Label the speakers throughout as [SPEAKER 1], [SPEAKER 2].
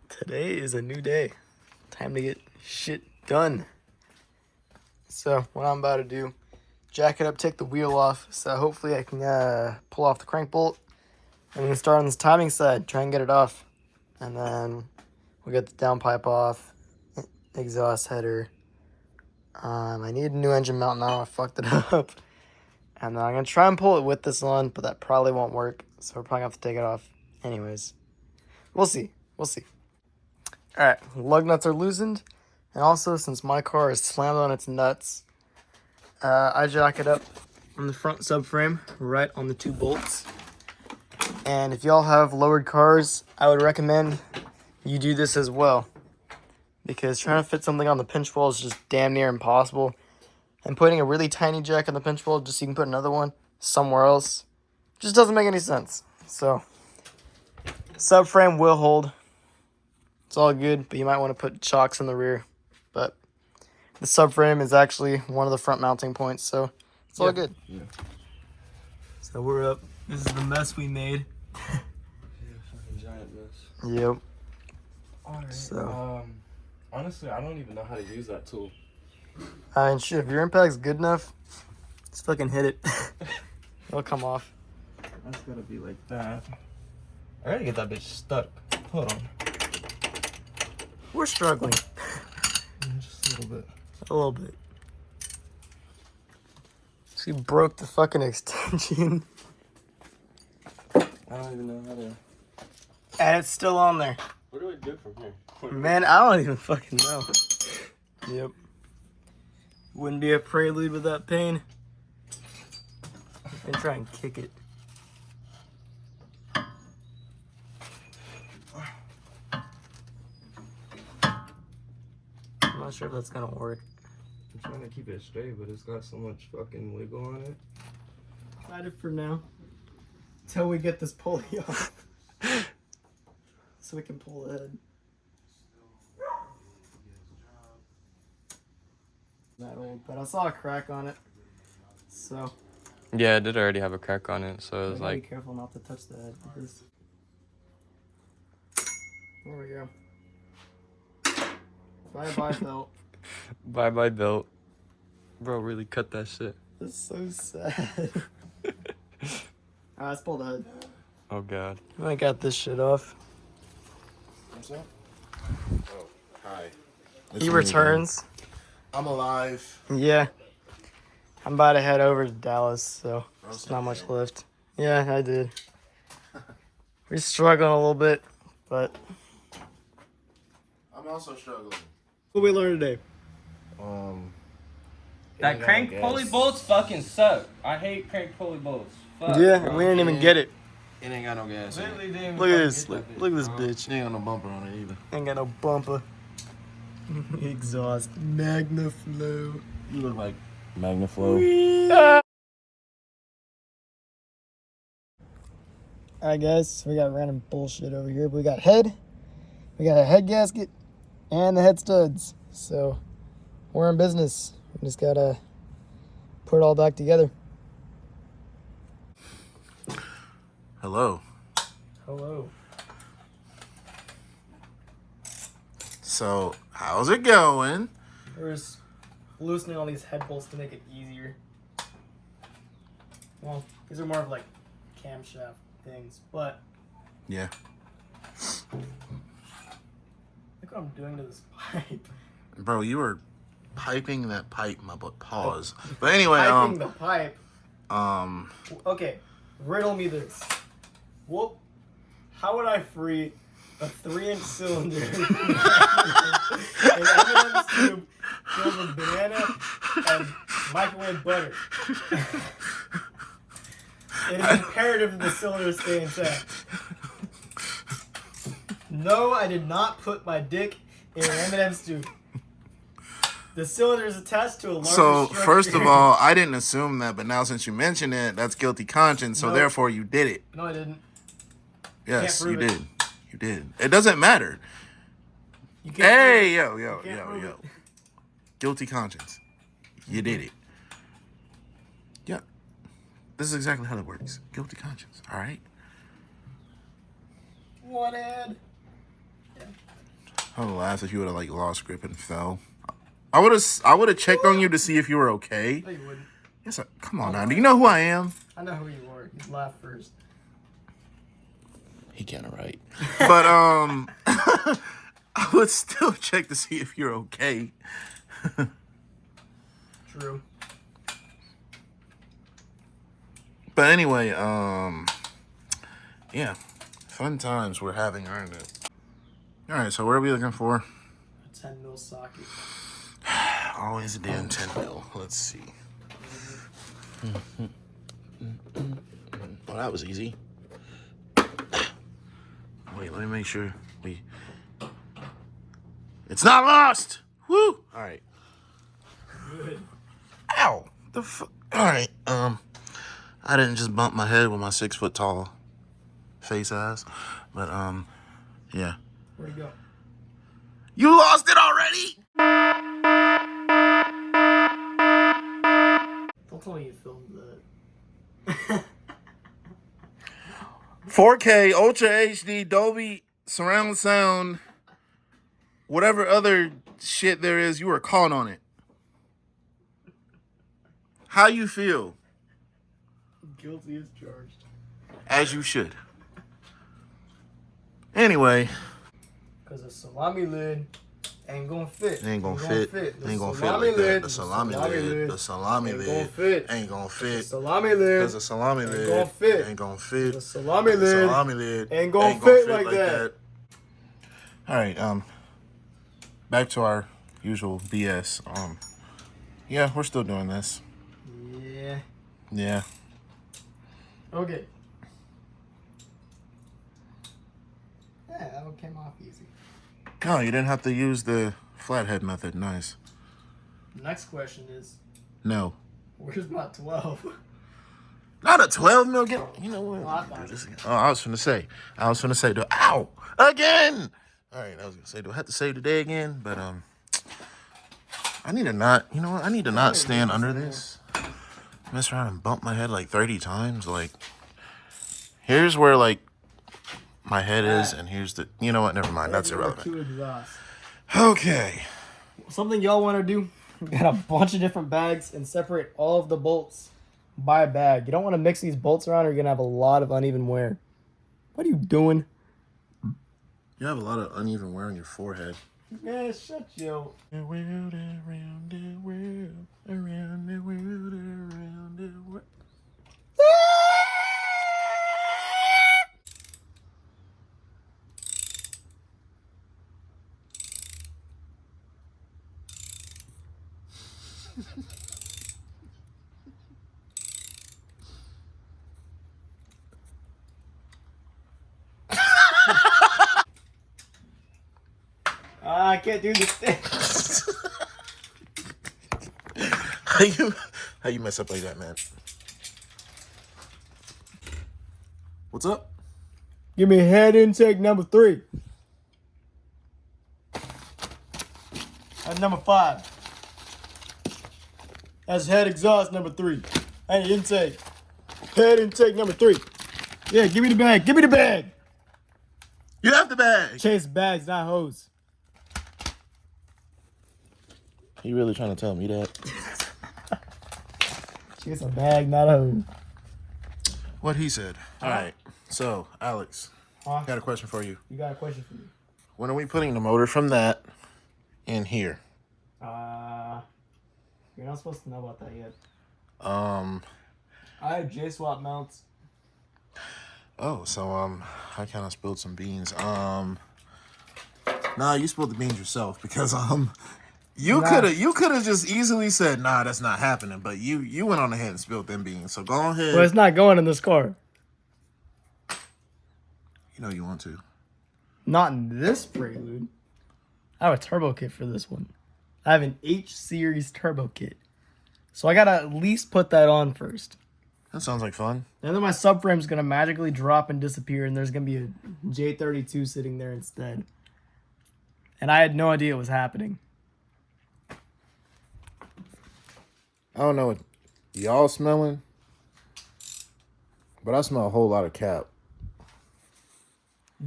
[SPEAKER 1] Today is a new day. Time to get shit done. So what I'm about to do, jack it up, take the wheel off, so hopefully I can pull off the crank bolt. I'm gonna start on this timing side, try and get it off, and then we'll get the downpipe off, exhaust header. I need a new engine mount now. I fucked it up, and then I'm gonna try and pull it with this on, but that probably won't work. So we're probably gonna have to take it off, anyways. We'll see. We'll see. All right, lug nuts are loosened, and also since my car is slammed on its nuts, I jack it up on the front subframe, right on the two bolts. And if y'all have lowered cars, I would recommend you do this as well, because trying to fit something on the pinch wall is just damn near impossible. And putting a really tiny jack on the pinch wall just so you can put another one somewhere else just doesn't make any sense. So, subframe will hold. It's all good, but you might want to put chocks in the rear. But the subframe is actually one of the front mounting points, so it's all good.
[SPEAKER 2] Yeah.
[SPEAKER 1] So we're up. This is the mess we made.
[SPEAKER 2] Yeah, fucking giant mess.
[SPEAKER 1] Yep.
[SPEAKER 2] Alright,
[SPEAKER 1] So,
[SPEAKER 2] honestly, I don't even know how to use that tool.
[SPEAKER 1] and shit, if your impact's good enough, just fucking hit it. It'll come off.
[SPEAKER 2] That's gotta be like that. I gotta get that bitch stuck. Hold on.
[SPEAKER 1] We're struggling.
[SPEAKER 2] Just a little bit.
[SPEAKER 1] A little bit. She broke the fucking extension.
[SPEAKER 2] I don't even know how to...
[SPEAKER 1] And it's still on there.
[SPEAKER 2] What do I do from here?
[SPEAKER 1] Man, I don't even fucking know. Yep. Wouldn't be a prelude without pain. And try and kick it. I'm not sure if that's gonna work.
[SPEAKER 2] I'm trying to keep it straight, but it's got so much fucking wiggle on it.
[SPEAKER 1] Tried it for now. Till we get this pulley off. So we can pull the head. That old, but I saw a crack on it. So
[SPEAKER 3] Yeah, it did already have a crack on it, so it was
[SPEAKER 1] I gotta
[SPEAKER 3] like...
[SPEAKER 1] be careful not to touch the head because there we go. Bye-bye belt.
[SPEAKER 3] Bye-bye belt. Bro, really cut that shit.
[SPEAKER 1] That's so sad. Alright, let's pull the head.
[SPEAKER 3] Oh, God.
[SPEAKER 1] I got this shit off.
[SPEAKER 4] What's up? Oh, hi.
[SPEAKER 1] He returns.
[SPEAKER 4] I'm alive.
[SPEAKER 1] Yeah. I'm about to head over to Dallas, so there's not much left. Yeah, I did. We're struggling a little bit, but
[SPEAKER 4] I'm also struggling.
[SPEAKER 1] what we learned today?
[SPEAKER 5] That crank pulley bolts fucking suck. I hate crank pulley bolts. Fuck,
[SPEAKER 1] Yeah,
[SPEAKER 5] bro.
[SPEAKER 1] we didn't even get it.
[SPEAKER 4] It ain't got no gas in it.
[SPEAKER 5] Literally didn't even
[SPEAKER 1] Look at
[SPEAKER 5] fucking
[SPEAKER 1] this.
[SPEAKER 5] get
[SPEAKER 1] Look,
[SPEAKER 5] that
[SPEAKER 1] look at this
[SPEAKER 5] bitch,
[SPEAKER 1] bitch.
[SPEAKER 4] It ain't got no bumper on it either.
[SPEAKER 1] Ain't got no bumper. Exhaust. Magnaflow.
[SPEAKER 4] You look like Magnaflow.
[SPEAKER 1] Alright guys, we got random bullshit over here. But we got head, we got a head gasket, and the head studs. So we're in business. We just gotta put it all back together.
[SPEAKER 4] Hello.
[SPEAKER 1] Hello.
[SPEAKER 4] So, how's it going?
[SPEAKER 1] We're just loosening all these head bolts to make it easier. Well, these are more of like camshaft things, but
[SPEAKER 4] Yeah.
[SPEAKER 1] look what I'm doing to this pipe.
[SPEAKER 4] Bro, you were piping that pipe, my butt. Pause. But anyway,
[SPEAKER 1] Piping the pipe.
[SPEAKER 4] um,
[SPEAKER 1] Okay, riddle me this. Well, how would I free a 3-inch cylinder in M&M's tube filled with banana and microwave butter? It is imperative that the cylinder stay intact. No, I did not put my dick in an M&M's tube. The cylinder is attached to a larger
[SPEAKER 4] so
[SPEAKER 1] structure.
[SPEAKER 4] first of all, I didn't assume that, but now since you mention it, that's guilty conscience, so
[SPEAKER 1] No.
[SPEAKER 4] therefore you did it.
[SPEAKER 1] No, I didn't.
[SPEAKER 4] Yes, you
[SPEAKER 1] prove it.
[SPEAKER 4] did. You did. It doesn't matter.
[SPEAKER 1] You can't
[SPEAKER 4] Hey,
[SPEAKER 1] prove it.
[SPEAKER 4] yo.
[SPEAKER 1] can't prove it.
[SPEAKER 4] Guilty conscience. You did it. Yeah. This is exactly how it works. Guilty conscience. All right.
[SPEAKER 1] One ad.
[SPEAKER 4] I would laugh if you would have like lost grip and fell. I would have checked on you to see if you were okay.
[SPEAKER 1] No, you wouldn't.
[SPEAKER 4] Yes, come on now. Do you know who I am?
[SPEAKER 1] I know who you are. You laugh first.
[SPEAKER 4] He kinda right. But I would still check to see if you're okay.
[SPEAKER 1] True.
[SPEAKER 4] But anyway, yeah. Fun times we're having, aren't it? Alright, so what are we looking for?
[SPEAKER 1] A 10 mil socket.
[SPEAKER 4] Always a damn 10 mil. Let's see. Well, that was easy. Wait, let me make sure it's not lost! Woo! Alright.
[SPEAKER 1] Good.
[SPEAKER 4] Ow! The fuck? Alright, I didn't just bump my head with my 6 foot tall face ass. But, yeah.
[SPEAKER 1] Where'd it go?
[SPEAKER 4] You lost it already?
[SPEAKER 1] Don't tell me you filmed that.
[SPEAKER 4] 4K, Ultra HD, Dolby, surround sound, whatever other shit there is, you were caught on it. How you feel?
[SPEAKER 1] Guilty as charged.
[SPEAKER 4] As you should. Anyway.
[SPEAKER 1] Because a salami lid ain't gonna fit.
[SPEAKER 4] Ain't gonna fit. Ain't gonna fit like that. The salami lid. The salami lid. Ain't gonna fit.
[SPEAKER 1] Salami lid.
[SPEAKER 4] Cause the salami lid
[SPEAKER 1] gonna fit.
[SPEAKER 4] ain't gonna fit.
[SPEAKER 1] The salami
[SPEAKER 4] The
[SPEAKER 1] lid
[SPEAKER 4] salami lid
[SPEAKER 1] ain't gonna fit like that.
[SPEAKER 4] All right. Back to our usual BS. Yeah, we're still doing this.
[SPEAKER 1] Yeah.
[SPEAKER 4] Yeah.
[SPEAKER 1] Okay. Yeah, that one came off easy.
[SPEAKER 4] No, you didn't have to use the flathead method. Nice.
[SPEAKER 1] Next question is,
[SPEAKER 4] No.
[SPEAKER 1] where's my 12?
[SPEAKER 4] Not a 12 mil. You know what?
[SPEAKER 1] Oh, I got it.
[SPEAKER 4] I was finna say, ow, again. All right, I was gonna say, do I have to save the day again? But I need to not. You know what? I need to not stand under this. Mess around and bump my head like 30 times. Like, here's where like my head is, and here's the. You know what? Never mind. That's irrelevant.
[SPEAKER 1] Two exhausts.
[SPEAKER 4] Okay.
[SPEAKER 1] Something y'all want to do? We got a bunch of different bags and separate all of the bolts by bag. You don't want to mix these bolts around, or you're gonna have a lot of uneven wear. What are you doing?
[SPEAKER 4] You have a lot of uneven wear on your forehead.
[SPEAKER 1] Yeah, shut yo.
[SPEAKER 4] The world around the world, around the world, around the world.
[SPEAKER 1] I can't do this thing.
[SPEAKER 4] How you mess up like that, man? What's up?
[SPEAKER 1] Give me head intake number 3. That's number 5. That's head exhaust number 3. Hey, intake. Head intake number 3. Yeah, give me the bag. Give me the bag.
[SPEAKER 4] You have the bag.
[SPEAKER 1] Chase bags, not hose.
[SPEAKER 4] You really trying to tell me that?
[SPEAKER 1] Chase a bag, not a hose.
[SPEAKER 4] What he said. All right. So, Alex,
[SPEAKER 1] Huh?
[SPEAKER 4] got a question for you.
[SPEAKER 1] You got a question for me?
[SPEAKER 4] When are we putting the motor from that in here?
[SPEAKER 1] You're not supposed to know about that yet.
[SPEAKER 4] Um.
[SPEAKER 1] I have J-swap mounts.
[SPEAKER 4] Oh, so I kind of spilled some beans. Nah, you spilled the beans yourself because you could have just easily said, nah, that's not happening. But you went on ahead and spilled them beans. So go ahead.
[SPEAKER 1] Well, it's not going in this car.
[SPEAKER 4] You know you want to.
[SPEAKER 1] Not in this Prelude. I have a turbo kit for this one. I have an H series turbo kit. So I gotta at least put that on first.
[SPEAKER 4] That sounds like fun.
[SPEAKER 1] And then my subframe's gonna magically drop and disappear, and there's gonna be a J32 sitting there instead. And I had no idea it was happening.
[SPEAKER 4] I don't know what y'all smelling, but I smell a whole lot of cap.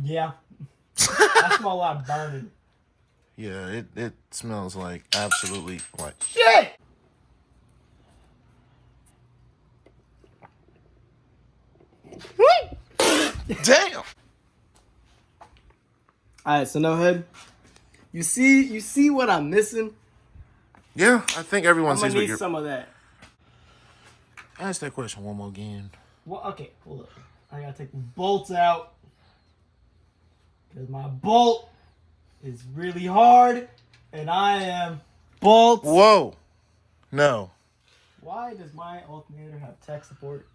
[SPEAKER 1] Yeah. I smell a lot of burning.
[SPEAKER 4] Yeah, it smells like absolutely like
[SPEAKER 1] Shit!
[SPEAKER 4] damn.
[SPEAKER 1] Alright, so no head. You see what I'm missing?
[SPEAKER 4] Yeah, I think everyone
[SPEAKER 1] I'm
[SPEAKER 4] sees
[SPEAKER 1] gonna
[SPEAKER 4] what
[SPEAKER 1] need
[SPEAKER 4] you're.
[SPEAKER 1] some of that.
[SPEAKER 4] Ask that question one more again.
[SPEAKER 1] Well, okay, hold up. I gotta take the bolts out. Because my bolt is really hard. And I am bolts.
[SPEAKER 4] Whoa, no.
[SPEAKER 1] Why does my alternator have tech support?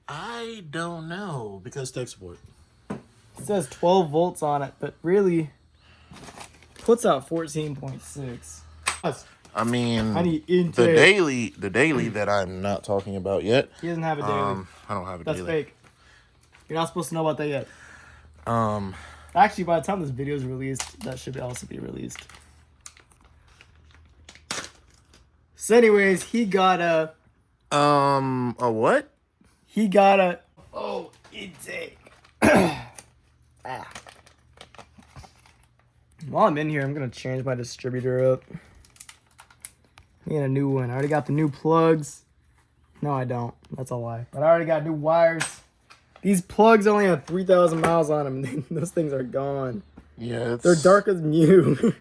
[SPEAKER 4] I don't know because tech support.
[SPEAKER 1] It says 12 volts on it, but really puts out 14.6.
[SPEAKER 4] I mean,
[SPEAKER 1] I need intake.
[SPEAKER 4] the daily that I'm not talking about yet.
[SPEAKER 1] He doesn't have a daily.
[SPEAKER 4] I don't have a
[SPEAKER 1] That's
[SPEAKER 4] daily.
[SPEAKER 1] fake. You're not supposed to know about that yet.
[SPEAKER 4] Um,
[SPEAKER 1] Actually, by the time this video is released, that should also be released. So anyways, he got a
[SPEAKER 4] what?
[SPEAKER 1] intake. While I'm in here, I'm gonna change my distributor up. I need a new one. I already got the new plugs. No, I don't. That's a lie. But I already got new wires. These plugs only have 3,000 miles on them. And those things are gone.
[SPEAKER 4] Yeah,
[SPEAKER 1] They're dark as you.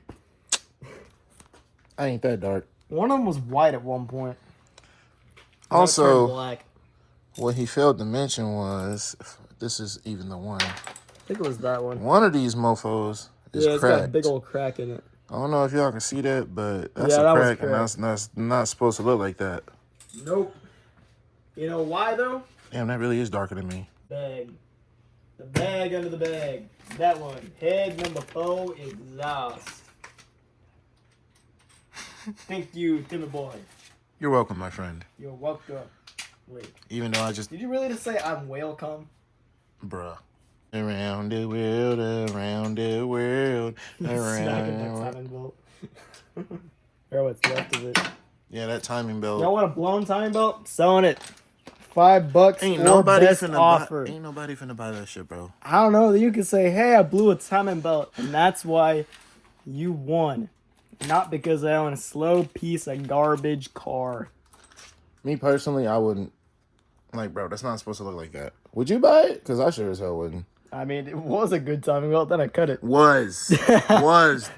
[SPEAKER 4] I ain't that dark.
[SPEAKER 1] One of them was white at one point. Now it's
[SPEAKER 4] Also,
[SPEAKER 1] turned black.
[SPEAKER 4] what he failed to mention was, if this is even the one.
[SPEAKER 1] I think it was that one.
[SPEAKER 4] One of these mofos is
[SPEAKER 1] Yeah, it's got a
[SPEAKER 4] cracked.
[SPEAKER 1] big old crack in it.
[SPEAKER 4] I don't know if y'all can see that, but that's
[SPEAKER 1] Yeah,
[SPEAKER 4] a
[SPEAKER 1] that was
[SPEAKER 4] crack, and that's not supposed to look like that.
[SPEAKER 1] Nope. You know why though?
[SPEAKER 4] Damn, that really is darker than me.
[SPEAKER 1] Bag. The bag under the bag. That one. Head number 4, exhaust. Thank you, Timmy boy.
[SPEAKER 4] You're welcome, my friend.
[SPEAKER 1] You're welcome. Wait.
[SPEAKER 4] Even though I just,
[SPEAKER 1] Did you really just say I'm welcome?
[SPEAKER 4] bruh. Around the world, around the world,
[SPEAKER 1] Smacking that
[SPEAKER 4] around.
[SPEAKER 1] timing belt. Or what's left of it.
[SPEAKER 4] Yeah, that timing belt.
[SPEAKER 1] Y'all want a blown timing belt? Selling it. $5
[SPEAKER 4] Ain't
[SPEAKER 1] or
[SPEAKER 4] nobody
[SPEAKER 1] best
[SPEAKER 4] finna
[SPEAKER 1] offer.
[SPEAKER 4] buy. Ain't nobody finna buy that shit, bro.
[SPEAKER 1] I don't know. You can say, hey, I blew a timing belt, and that's why you won. Not because I own a slow piece of garbage car.
[SPEAKER 4] Me personally, I wouldn't. Like, bro, that's not supposed to look like that. Would you buy it? Because I sure as hell wouldn't.
[SPEAKER 1] I mean, it was a good timing belt, then I cut it.
[SPEAKER 4] Was. Was.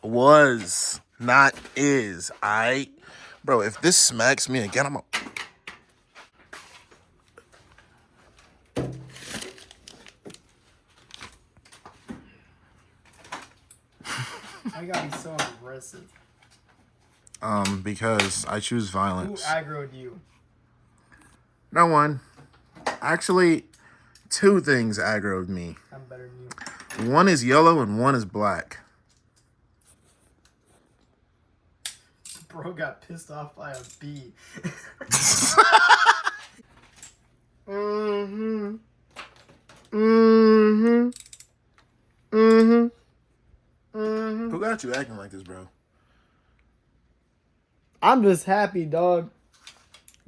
[SPEAKER 4] Was. Not is. Aight? Bro, if this smacks me again, I'm a.
[SPEAKER 1] I gotta be so aggressive.
[SPEAKER 4] Because I choose
[SPEAKER 1] Who
[SPEAKER 4] violence.
[SPEAKER 1] aggroed you?
[SPEAKER 4] No one. Actually, 2 things aggroed me.
[SPEAKER 1] I'm better than you.
[SPEAKER 4] One is yellow and one is black.
[SPEAKER 1] Bro got pissed off by a bee. Mm-hmm. Mm-hmm. Mm-hmm. Mm-hmm.
[SPEAKER 4] Who got you acting like this, bro?
[SPEAKER 1] I'm just happy, dog.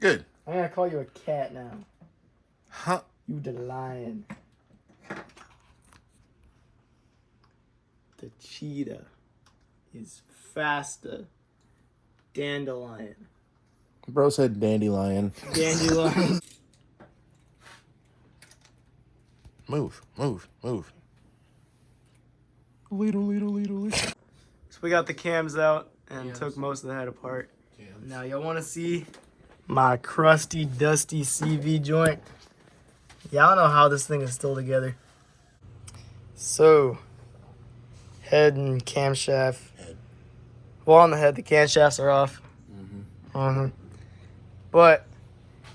[SPEAKER 4] Good.
[SPEAKER 1] I'm gonna call you a cat now.
[SPEAKER 4] Huh?
[SPEAKER 1] You the lion. The cheetah is faster. Dandelion.
[SPEAKER 4] Bro said dandelion.
[SPEAKER 1] Dandelion.
[SPEAKER 4] Move.
[SPEAKER 1] So we got the cams out and took most of the head apart. Now y'all want to see my crusty, dusty CV joint? Y'all know how this thing is still together. So, head and camshaft. Well, on the head, the camshafts are off. But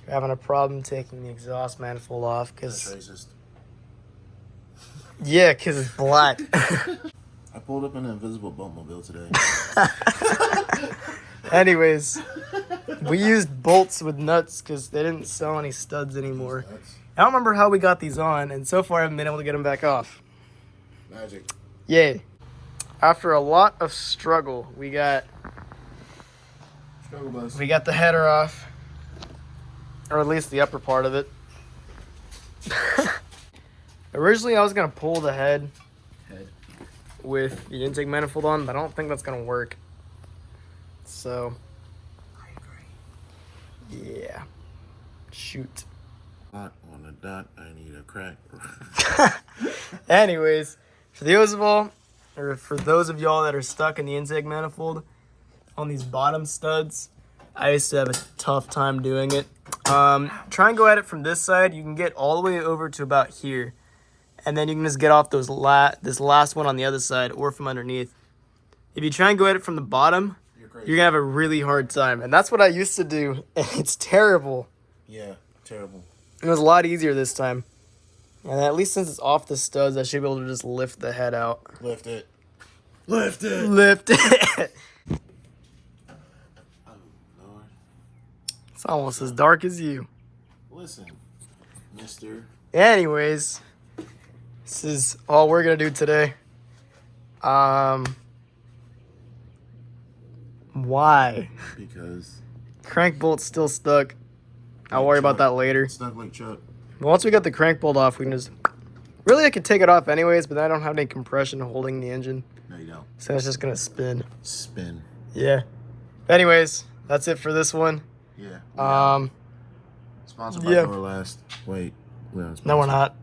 [SPEAKER 1] we're having a problem taking the exhaust manifold off because
[SPEAKER 4] Racist.
[SPEAKER 1] yeah, because it's black.
[SPEAKER 4] I pulled up in an invisible boatmobile today.
[SPEAKER 1] Anyways, we used bolts with nuts because they didn't sell any studs anymore. I don't remember how we got these on, and so far I haven't been able to get them back off.
[SPEAKER 4] Magic.
[SPEAKER 1] Yay. After a lot of struggle, we got
[SPEAKER 4] Struggle bus.
[SPEAKER 1] the header off. Or at least the upper part of it. Originally I was going to pull the head. with the intake manifold on, but I don't think that's gonna work. So, yeah, shoot.
[SPEAKER 4] Dot on the dot, I need a crack.
[SPEAKER 1] Anyways, for those of all, or for those of y'all that are stuck in the intake manifold on these bottom studs, I used to have a tough time doing it. Try and go at it from this side. You can get all the way over to about here, and then you can just get off those this last one on the other side or from underneath. If you try and go at it from the bottom, you're gonna have a really hard time, and that's what I used to do, and it's terrible.
[SPEAKER 4] Yeah, terrible.
[SPEAKER 1] It was a lot easier this time. And at least since it's off the studs, I should be able to just lift the head out.
[SPEAKER 4] Lift it. Lift it.
[SPEAKER 1] Lift it.
[SPEAKER 4] Oh, Lord.
[SPEAKER 1] It's almost as dark as you.
[SPEAKER 4] Listen, mister.
[SPEAKER 1] Anyways, this is all we're going to do today. Why?
[SPEAKER 4] Because
[SPEAKER 1] Crank bolt's still stuck. I'll worry about that later.
[SPEAKER 4] stuck like Chuck.
[SPEAKER 1] Once we got the crank bolt off, we can just... Really, I could take it off anyways, but I don't have any compression holding the engine.
[SPEAKER 4] No, you don't.
[SPEAKER 1] So it's just going to spin.
[SPEAKER 4] Spin.
[SPEAKER 1] Yeah. Anyways, that's it for this one.
[SPEAKER 4] Yeah.
[SPEAKER 1] Sponsored
[SPEAKER 4] by Door Last. Wait.
[SPEAKER 1] No, we're not.